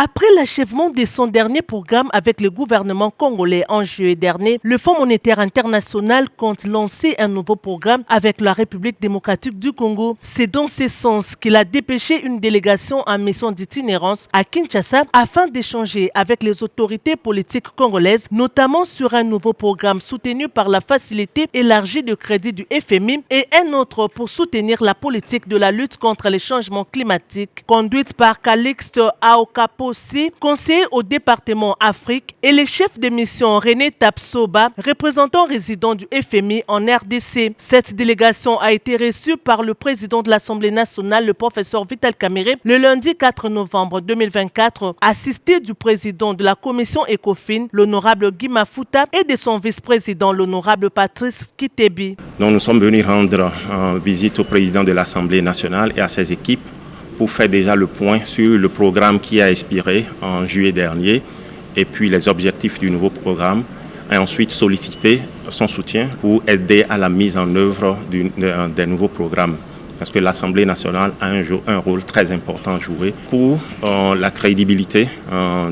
Après l'achèvement de son dernier programme avec le gouvernement congolais en juillet dernier, le Fonds monétaire international compte lancer un nouveau programme avec la République démocratique du Congo. C'est dans ce sens qu'il a dépêché une délégation en mission d'itinérance à Kinshasa afin d'échanger avec les autorités politiques congolaises, notamment sur un nouveau programme soutenu par la facilité élargie de crédit du FMI et un autre pour soutenir la politique de la lutte contre les changements climatiques, conduite par Calixte Aokapo, conseiller au département Afrique, et le chef de mission René Tapsoba, représentant résident du FMI en RDC. Cette délégation a été reçue par le président de l'Assemblée nationale, le professeur Vital Kamerhe, le lundi 4 novembre 2024, assisté du président de la commission ECOFIN, l'honorable Guy Mafuta, et de son vice-président, l'honorable Patrice Kitebi. Donc nous sommes venus rendre visite au président de l'Assemblée nationale et à ses équipes pour faire déjà le point sur le programme qui a expiré en juillet dernier et puis les objectifs du nouveau programme, et ensuite solliciter son soutien pour aider à la mise en œuvre des nouveaux programmes. Parce que l'Assemblée nationale a un rôle très important à jouer pour la crédibilité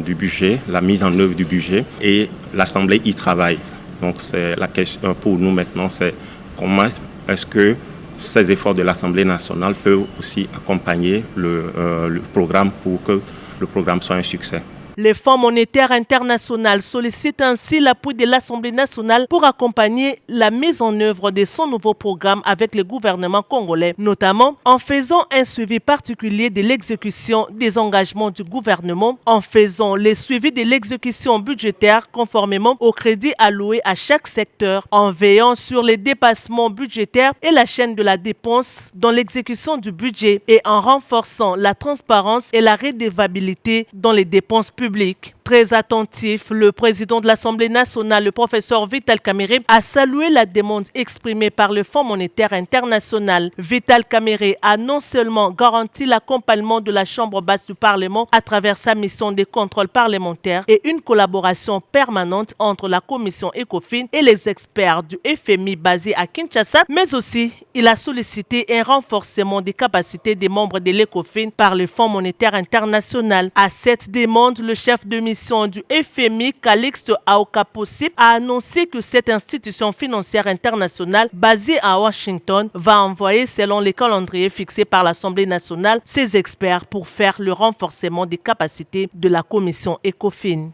du budget, la mise en œuvre du budget, et l'Assemblée y travaille. Donc c'est la question pour nous maintenant, c'est comment est-ce que ces efforts de l'Assemblée nationale peuvent aussi accompagner le programme pour que le programme soit un succès. Le Fonds monétaire international sollicite ainsi l'appui de l'Assemblée nationale pour accompagner la mise en œuvre de son nouveau programme avec le gouvernement congolais, notamment en faisant un suivi particulier de l'exécution des engagements du gouvernement, en faisant le suivi de l'exécution budgétaire conformément aux crédits alloués à chaque secteur, en veillant sur les dépassements budgétaires et la chaîne de la dépense dans l'exécution du budget et en renforçant la transparence et la redevabilité dans les dépenses publiques. Très attentif, le président de l'Assemblée nationale, le professeur Vital Kamerhe, a salué la demande exprimée par le Fonds monétaire international. Vital Kamerhe a non seulement garanti l'accompagnement de la Chambre basse du Parlement à travers sa mission de contrôle parlementaire et une collaboration permanente entre la commission ECOFIN et les experts du FMI basés à Kinshasa, mais aussi il a sollicité un renforcement des capacités des membres de l'ECOFIN par le Fonds monétaire international. À cette demande, le chef de mission du FMI, Calixte Aokapo, a annoncé que cette institution financière internationale basée à Washington va envoyer, selon les calendriers fixés par l'Assemblée nationale, ses experts pour faire le renforcement des capacités de la commission ECOFIN.